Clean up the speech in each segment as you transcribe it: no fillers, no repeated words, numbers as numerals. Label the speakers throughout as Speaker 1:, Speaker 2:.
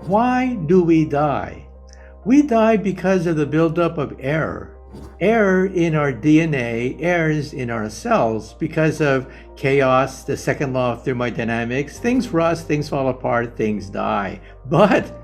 Speaker 1: Why do we die? We die because of the buildup of error. Error in our DNA, errors in our cells because of chaos, the second law of thermodynamics. Things rust, things fall apart, things die. But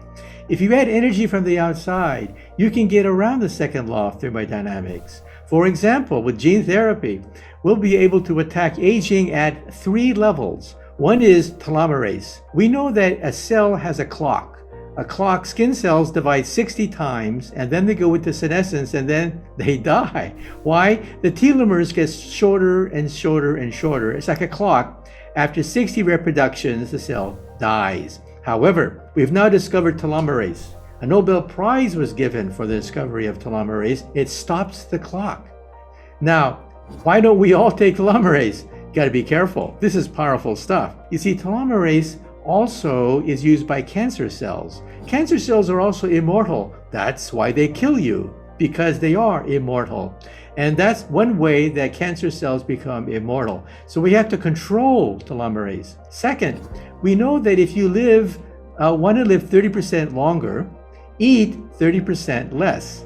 Speaker 1: if you add energy from the outside, you can get around the second law of thermodynamics. For example, with gene therapy, we'll be able to attack aging at 3 levels. One is telomerase. We know that a cell has a clock. A clock, skin cells divide 60 times and then they go into senescence and then they die. Why? The telomeres get shorter and shorter and shorter. It's like a clock. After 60 reproductions, the cell dies. However, we've now discovered telomerase. A Nobel Prize was given for the discovery of telomerase. It stops the clock. Now, why don't we all take telomerase? Got to be careful. This is powerful stuff. You see, telomerase also is used by cancer cells. Cancer cells are also immortal. That's why they kill you, because they are immortal. And that's one way that cancer cells become immortal. So we have to control telomerase. Second, we know that if you want to live 30% longer, eat 30% less.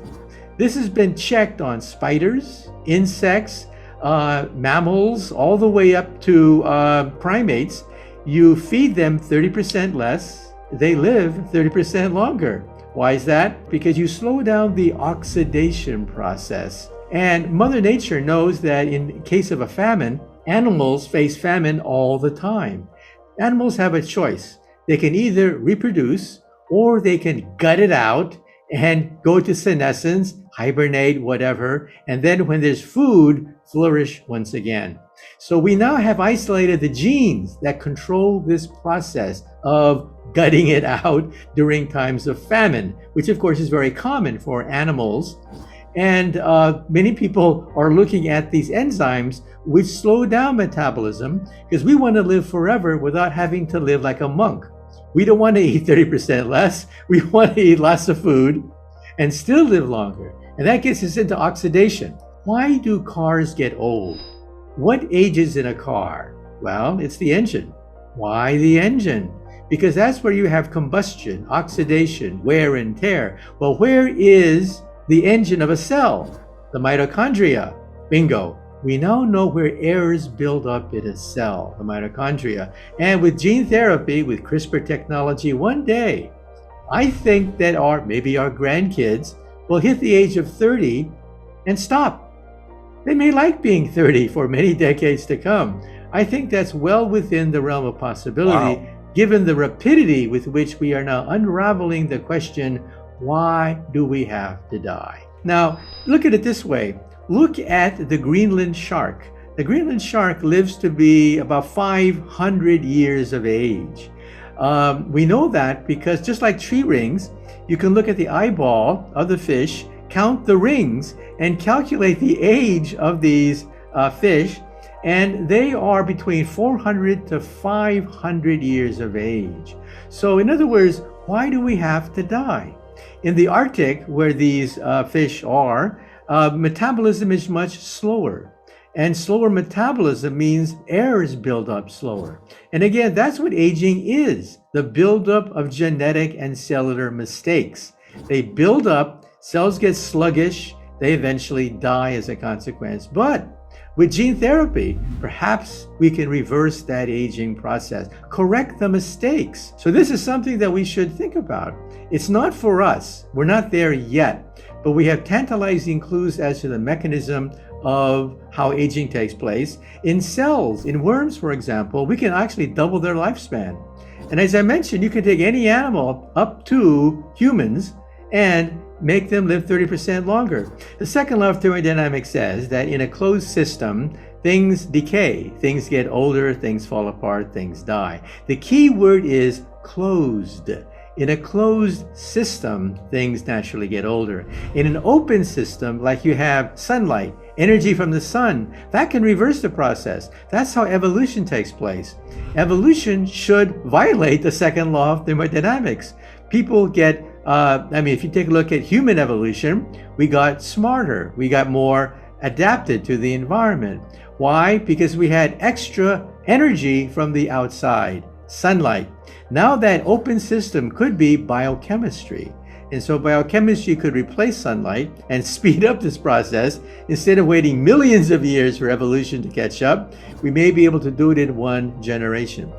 Speaker 1: This has been checked on spiders, insects, mammals, all the way up to primates. You feed them 30% less, they live 30% longer. Why is that? Because you slow down the oxidation process. And Mother Nature knows that in case of a famine, animals face famine all the time. Animals have a choice. They can either reproduce or they can gut it out and go to senescence, hibernate, whatever, and then when there's food, flourish once again. So we now have isolated the genes that control this process of gutting it out during times of famine, which of course is very common for animals. And many people are looking at these enzymes which slow down metabolism because we want to live forever without having to live like a monk. We don't want to eat 30% less. We want to eat lots of food and still live longer. And that gets us into oxidation. Why do cars get old? What ages in a car? Well, it's the engine. Why the engine? Because that's where you have combustion, oxidation, wear and tear. Well, where is the engine of a cell? The mitochondria. Bingo. We now know where errors build up in a cell, the mitochondria. And with gene therapy, with CRISPR technology, one day, I think that maybe our grandkids will hit the age of 30 and stop. They may like being 30 for many decades to come. I think that's well within the realm of possibility, given the rapidity with which we are now unraveling the question, why do we have to die? Now, look at it this way. Look at the Greenland shark. The Greenland shark lives to be about 500 years of age. We know that because just like tree rings, you can look at the eyeball of the fish, count the rings, and calculate the age of these fish, and they are between 400 to 500 years of age. So in other words, why do we have to die? In the Arctic, where these fish are, metabolism is much slower. And slower metabolism means errors build up slower. And again, that's what aging is, the buildup of genetic and cellular mistakes. They build up, cells get sluggish, they eventually die as a consequence. But with gene therapy, perhaps we can reverse that aging process, correct the mistakes. So this is something that we should think about. It's not for us, we're not there yet, but we have tantalizing clues as to the mechanism of how aging takes place. In cells, in worms, for example, we can actually double their lifespan. And as I mentioned, you can take any animal up to humans and make them live 30% longer. The second law of thermodynamics says that in a closed system, things decay, things get older, things fall apart, things die. The key word is closed. In a closed system, things naturally get older. In an open system, like you have sunlight, energy from the sun, that can reverse the process. That's how evolution takes place. Evolution should violate the second law of thermodynamics. People get, if you take a look at human evolution, we got smarter, we got more adapted to the environment. Why? Because we had extra energy from the outside. sunlight. Now that open system could be biochemistry. And so biochemistry could replace sunlight and speed up this process. Instead of waiting millions of years for evolution to catch up, we may be able to do it in 1 generation.